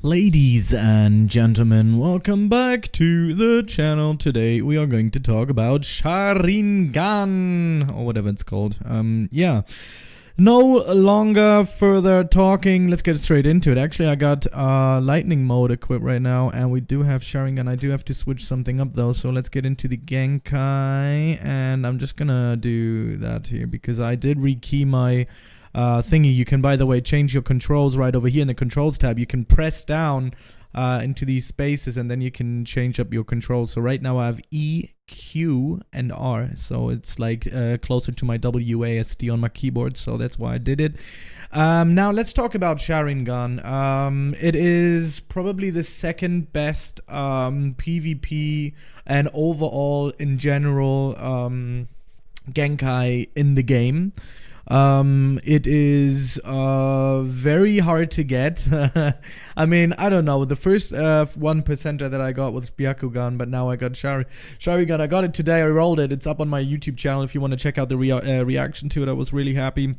Ladies and gentlemen, welcome back to the channel. Today we are going to talk about Sharingan, or whatever it's called. Yeah. No longer further talking, let's get straight into it. Actually, I got lightning mode equipped right now, and we do have Sharingan. I do have to switch something up though, so let's get into the Genkai, and I'm just gonna do that here because I did rekey my thingy. You can, by the way, change your controls right over here in the controls tab. You can press down into these spaces and then you can change up your controls. So right now I have E, Q, and R. So it's like closer to my WASD on my keyboard. So that's why I did it. Now let's talk about Sharingan. It is probably the second best PvP and overall in general Genkai in the game. It is very hard to get. I mean, I don't know, the first 1%er that I got was Byakugan, but now I got Sharingan. I got it today, I rolled it. It's up on my YouTube channel if you want to check out the reaction to it. I was really happy,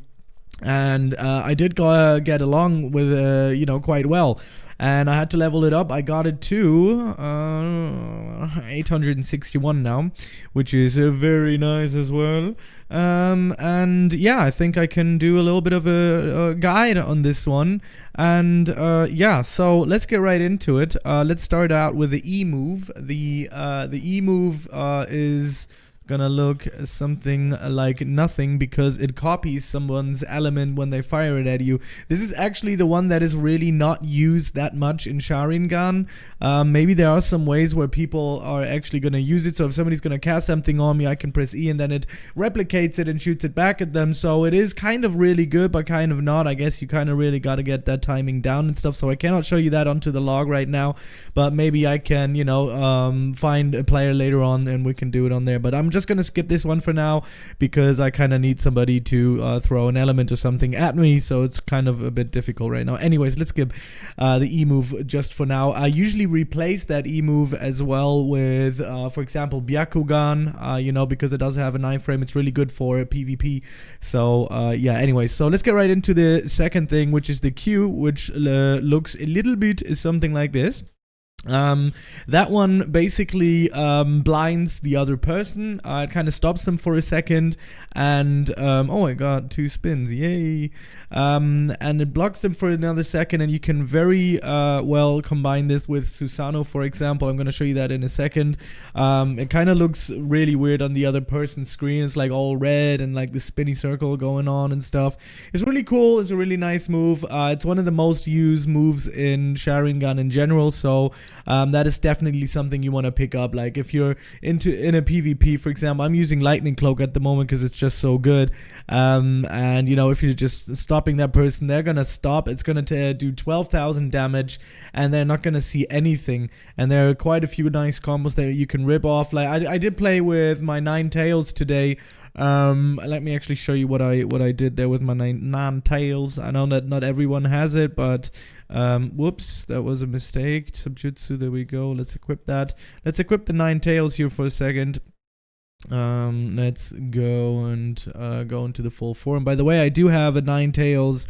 and I did get along with you know, quite well. And I had to level it up. I got it to 861 now, which is very nice as well. And yeah, I think I can do a little bit of a guide on this one. And yeah, so let's get right into it. Let's start out with the E move. The E move is gonna look something like nothing because it copies someone's element when they fire it at you. This is actually the one that is really not used that much in Sharingan. Maybe there are some ways where people are actually gonna use it. So if somebody's gonna cast something on me, I can press E and then it replicates it and shoots it back at them. So it is kind of really good, but kind of not. I guess you kind of really gotta get that timing down and stuff. So I cannot show you that onto the log right now, but maybe I can, you know, find a player later on and we can do it on there. But I'm just gonna skip this one for now because I kind of need somebody to throw an element or something at me, so it's kind of a bit difficult right now. Anyways, let's skip the E move just for now. I usually replace that E move as well with for example Byakugan, you know, because it does have a 9 frame. It's really good for PvP. So yeah, anyways, so let's get right into the second thing, which is the Q, which looks a little bit something like this. That one basically blinds the other person. It kind of stops them for a second, and oh, I got 2 spins, yay. And it blocks them for another second, and you can very well combine this with Susanoo, for example. I'm going to show you that in a second. It kind of looks really weird on the other person's screen. It's like all red and like the spinny circle going on and stuff. It's really cool. It's a really nice move. It's one of the most used moves in Sharingan in general, so that is definitely something you want to pick up. Like if you're in a PvP, for example, I'm using Lightning Cloak at the moment because it's just so good. And you know, if you're just stopping that person, they're gonna stop. It's gonna do 12,000 damage, and they're not gonna see anything. And there are quite a few nice combos that you can rip off. Like I did play with my 9 tails today. Let me actually show you what I did there with my 9 tails. I know that not everyone has it, but whoops, that was a mistake. Subjutsu, there we go. Let's equip that. Let's equip the 9 tails here for a second. Let's go and go into the full form. By the way, I do have a 9 tails.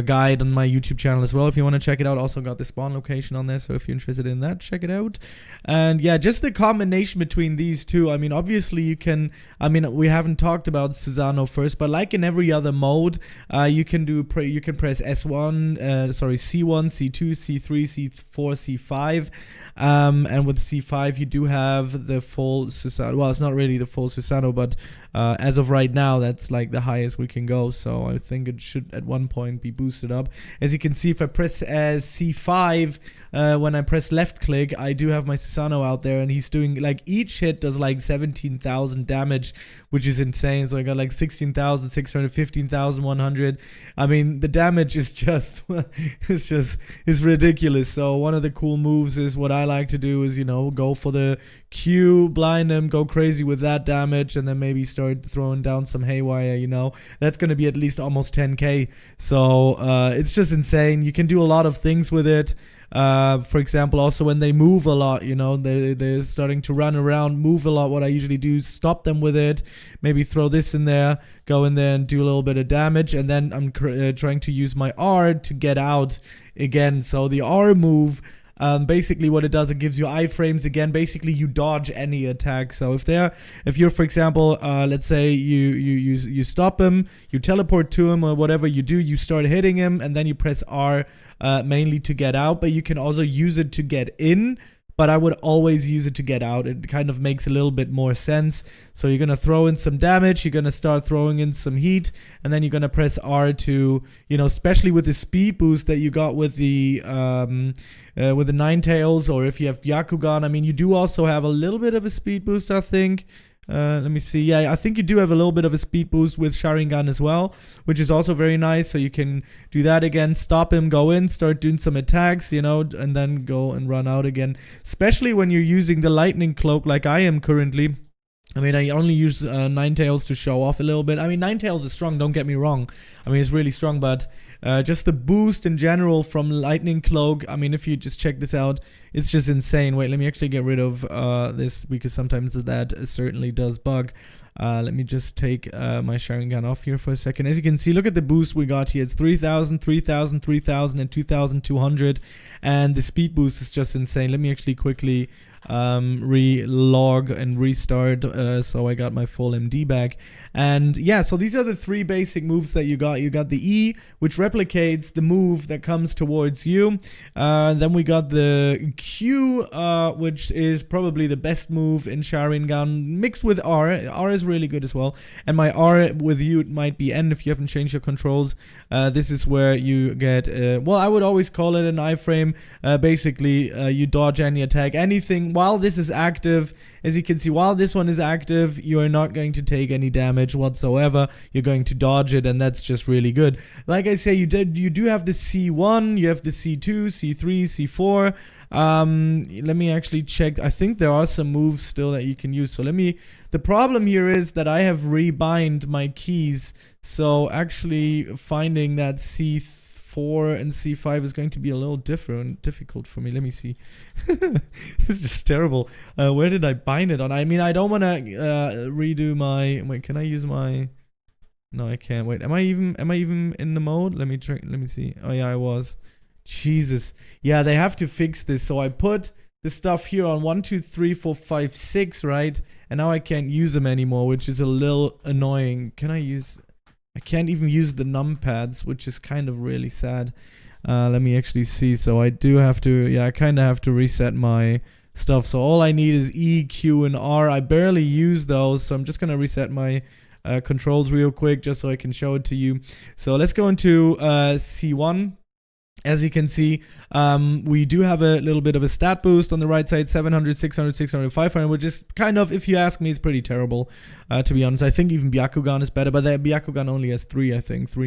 Guide on my YouTube channel as well if you want to check it out. Also got the spawn location on there, so if you're interested in that, check it out. And yeah, just the combination between these two. I mean, obviously you can, I mean, we haven't talked about Susanoo first, but like in every other mode, you can press S1, sorry, C1, C2, C3, C4, C5, and with C5 you do have the full Susanoo. Well, it's not really the full Susanoo, but as of right now, that's like the highest we can go. So I think it should at one point be boosted up. As you can see, if I press C5, when I press left click, I do have my Susanoo out there, and he's doing like each hit does like 17,000 damage, which is insane. So I got like 16,600, 15,100. I mean, the damage is just it's ridiculous. So one of the cool moves is what I like to do is, you know, go for the Q, blind him, go crazy with that damage, and then maybe start start throwing down some haywire, you know, that's going to be at least almost 10k. So it's just insane. You can do a lot of things with it. For example, also when they move a lot, you know, they're starting to run around, move a lot. What I usually do is stop them with it, maybe throw this in there, go in there and do a little bit of damage, and then I'm trying to use my R to get out again. So the R move, basically what it does, it gives you iframes again. Basically you dodge any attack. So if you're, for example, let's say you stop him, you teleport to him or whatever you do, you start hitting him and then you press R mainly to get out, but you can also use it to get in. But I would always use it to get out. It kind of makes a little bit more sense. So you're going to throw in some damage. You're going to start throwing in some heat. And then you're going to press R to, you know, especially with the speed boost that you got with the Ninetales, or if you have Byakugan. I mean, you do also have a little bit of a speed boost, I think. Let me see. Yeah, I think you do have a little bit of a speed boost with Sharingan as well, which is also very nice. So you can do that again, stop him, go in, start doing some attacks, you know, and then go and run out again. Especially when you're using the lightning cloak like I am currently. I mean, I only use Ninetales to show off a little bit. I mean, Ninetales is strong, don't get me wrong. I mean, it's really strong, but just the boost in general from Lightning Cloak, I mean, if you just check this out, it's just insane. Wait, let me actually get rid of this, because sometimes that certainly does bug. Let me just take my Sharingan off here for a second. As you can see, look at the boost we got here. It's 3,000, 3,000, 3,000, and 2,200. And the speed boost is just insane. Let me actually quickly re-log and restart, so I got my full MD back. And yeah, so these are the three basic moves that you got. You got the E, which replicates the move that comes towards you. Then we got the Q, which is probably the best move in Sharingan, mixed with R. R is really good as well. And my R with you, it might be N if you haven't changed your controls. This is where you get, well, I would always call it an iframe. Basically, you dodge any attack, anything. While this is active, as you can see, while this one is active, you are not going to take any damage whatsoever. You're going to dodge it, and that's just really good. Like I say, you do have the C1, you have the C2, C3, C4. Let me actually check. I think there are some moves still that you can use. So the problem here is that I have rebind my keys. So actually finding that C4 and C5 is going to be a little difficult for me. Let me see. This is just terrible. Where did I bind it on? I mean, I don't want to redo my. Wait, can I use my? No, I can't. Wait, am I even in the mode? Let me try. Let me see. Oh yeah, I was. Jesus. Yeah, they have to fix this. So I put the stuff here on 1, 2, 3, 4, 5, 6, right? And now I can't use them anymore, which is a little annoying. Can I use? I can't even use the numpads, which is kind of really sad. Let me actually see. So I do have to, yeah, I kind of have to reset my stuff. So all I need is E, Q, and R. I barely use those, so I'm just going to reset my controls real quick just so I can show it to you. So let's go into C1. As you can see, we do have a little bit of a stat boost on the right side, 700, 600, 600, 500, which is kind of, if you ask me, it's pretty terrible, to be honest. I think even Byakugan is better, but Byakugan only has three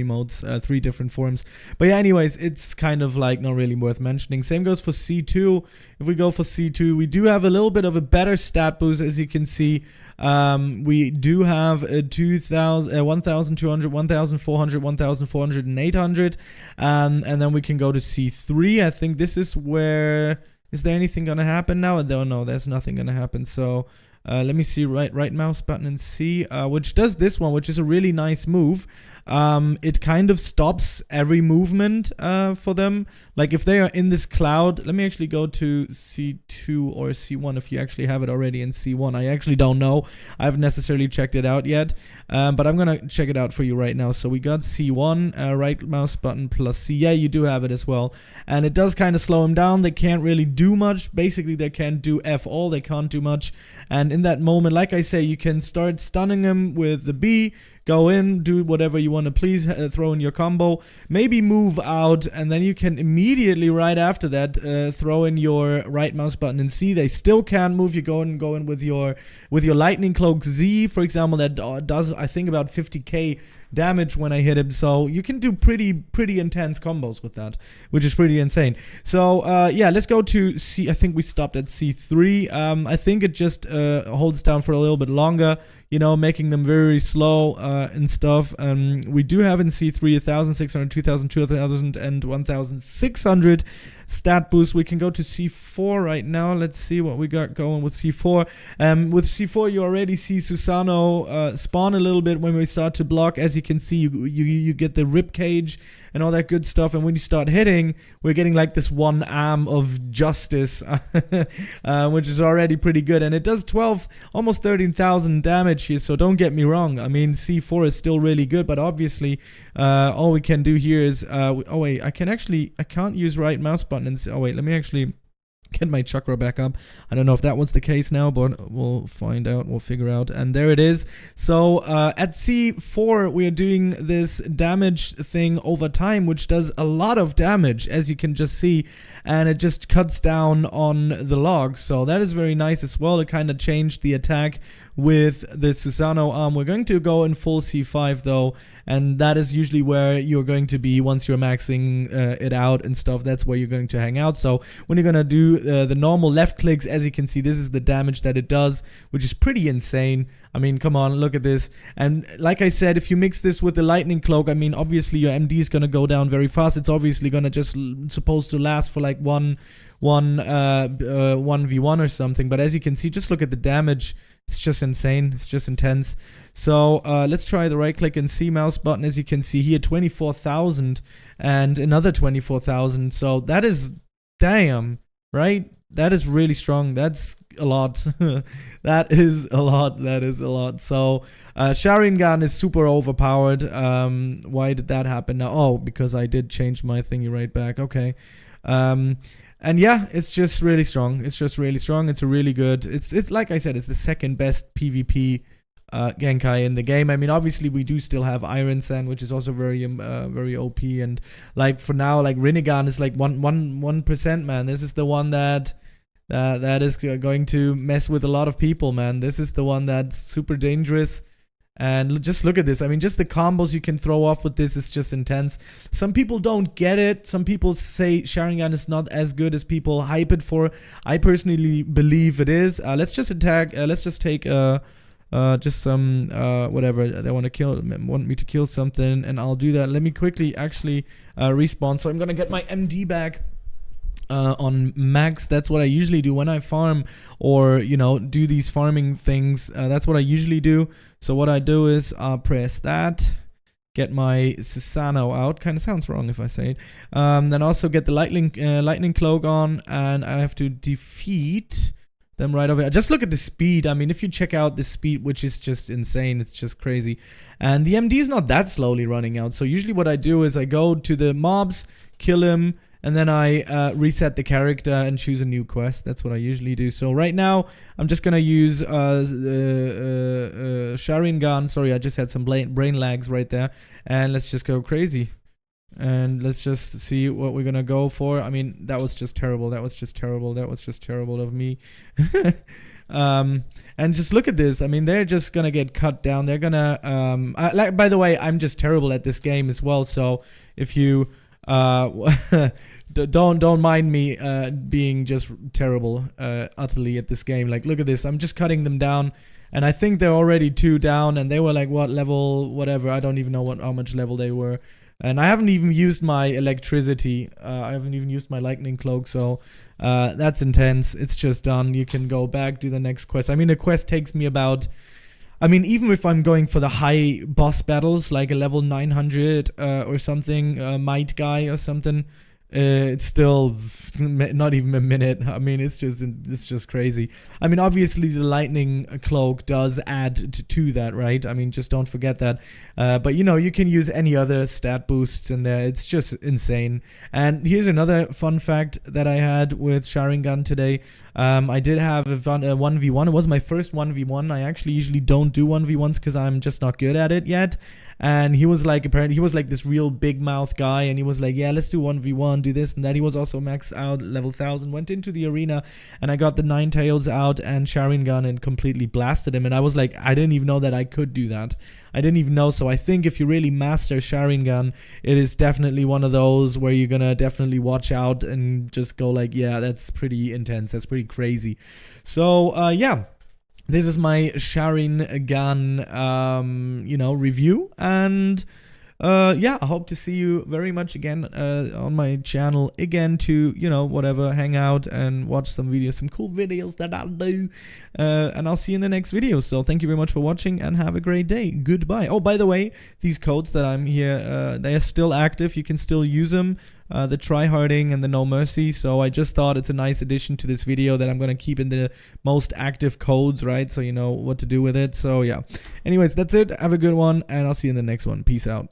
modes, 3 different forms. But yeah, anyways, it's kind of like not really worth mentioning. Same goes for C2. If we go for C2, we do have a little bit of a better stat boost, as you can see. We do have a 1,200, 1,400, 1,400, and 800. And then we can go to C3. I think this is where... Is there anything gonna happen now? No, there's nothing gonna happen. So let me see, right mouse button and C, which does this one, which is a really nice move. It kind of stops every movement for them. Like if they are in this cloud, let me actually go to C2 or C1 if you actually have it already in C1. I actually don't know. I haven't necessarily checked it out yet, but I'm gonna check it out for you right now. So we got C1, right mouse button plus C. Yeah, you do have it as well. And it does kind of slow them down. They can't really do much. Basically, they can't do F all. They can't do much. And in that moment, like I say, you can start stunning them with the B, go in, do whatever you want to please, throw in your combo, maybe move out, and then you can immediately right after that throw in your right mouse button and C. They still can't move. You go in with your lightning cloak Z, for example, that does, I think, about 50k damage when I hit him. So you can do pretty intense combos with that, which is pretty insane. So yeah, let's go to C. I think we stopped at C3. I think it just holds down for a little bit longer. you know, making them very slow and stuff. We do have in C3 1600, 2000, 2000, and 1600 stat boost. We can go to C4 right now. Let's see what we got going with C4. With C4, you already see Susanoo spawn a little bit when we start to block. As you can see, you get the rib cage and all that good stuff. And when you start hitting, we're getting like this one arm of justice, which is already pretty good. And it does 12, almost 13,000 damage here. So don't get me wrong. I mean, C4 is still really good, but obviously, all we can do here is, oh wait, I can't use right mouse button. Oh wait, let me actually get my chakra back up. I don't know if that was the case now, but we'll find out. We'll figure out. And there it is. So at C4, we are doing this damage thing over time, which does a lot of damage, as you can just see. And it just cuts down on the logs. So that is very nice as well. It kind of changed the attack with the Susanoo arm. We're going to go in full C5 though. And that is usually where you're going to be once you're maxing it out and stuff. That's where you're going to hang out. So when you're going to do the normal left clicks, as you can see, this is the damage that it does, which is pretty insane. I mean, come on, look at this. And like I said, if you mix this with the lightning cloak, I mean, obviously your MD is going to go down very fast. It's obviously going to just supposed to last for like 1v1 or something. But as you can see, just look at the damage. It's just insane. It's just intense. So let's try the right click and C mouse button. As you can see here, 24,000 and another 24,000. So that is, damn. Right? That is really strong. That's a lot. That is a lot. That is a lot. So, Sharingan is super overpowered. Why did that happen now? Oh, because I did change my thingy right back. Okay. And yeah, it's just really strong. It's just really strong. It's a really good. It's like I said, it's the second best PvP Genkai in the game. I mean, obviously we do still have Iron Sand, which is also very very OP, and like for now, like Rinnegan is like 1%, man. This is the one that is going to mess with a lot of people, man. This is the one that's super dangerous. And just look at this. I mean, just the combos you can throw off with this is just intense. Some people don't get it. Some people say Sharingan is not as good as people hype it for. I personally believe it is. Let's just attack. Let's just take just some whatever they want me to kill something, and I'll do that. Let me quickly actually respawn. So I'm gonna get my MD back on max. That's what I usually do when I farm, or you know, do these farming things. That's what I usually do. So what I do is press that, get my Susanoo out. Kind of sounds wrong if I say it. Then also get the lightning cloak on, and I have to defeat them right over here. Just look at the speed. I mean, if you check out the speed, which is just insane, it's just crazy. And the MD is not that slowly running out. So usually what I do is I go to the mobs, kill him, and then I reset the character and choose a new quest. That's what I usually do. So right now, I'm just gonna use Sharingan. Sorry, I just had some brain lags right there. And let's just go crazy. And let's just see what we're gonna go for. I mean, that was just terrible. That was just terrible. That was just terrible of me. And just look at this. I mean, they're just gonna get cut down. They're gonna like, by the way, I'm just terrible at this game as well. So if you don't mind me being just terrible utterly at this game. Like, look at this. I'm just cutting them down. And I think they're already 2 down, and they were like, what level, whatever. I don't even know how much level they were. And I haven't even used my electricity. I haven't even used my lightning cloak. So that's intense. It's just done. You can go back, do the next quest. I mean, the quest takes me about... I mean, even if I'm going for the high boss battles, like a level 900 or something, might guy or something, it's still not even a minute. I mean, it's just crazy. I mean, obviously the lightning cloak does add to that, right? I mean, just don't forget that. But you know, you can use any other stat boosts in there. It's just insane. And here's another fun fact that I had with Sharingan today. I did have a 1v1. It was my first 1v1. I actually usually don't do 1v1s because I'm just not good at it yet. And he was like, apparently he was like this real big mouth guy, and he was like, yeah, let's do 1v1, do this and that. He was also maxed out level 1000, went into the arena, and I got the 9 tails out and Sharingan and completely blasted him. And I was like, I didn't even know that I could do that. I didn't even know. So I think if you really master Sharingan, it is definitely one of those where you're gonna definitely watch out and just go like, yeah, that's pretty intense, that's pretty crazy. So yeah, this is my Sharingan, review. And yeah, I hope to see you very much again on my channel again to, whatever, hang out and watch some videos, some cool videos that I'll do. And I'll see you in the next video. So thank you very much for watching and have a great day. Goodbye. Oh, by the way, these codes that I'm here, they are still active. You can still use them. The tryharding and the no mercy. So I just thought it's a nice addition to this video that I'm going to keep in the most active codes, right? So you know what to do with it. So yeah. Anyways, that's it. Have a good one, and I'll see you in the next one. Peace out.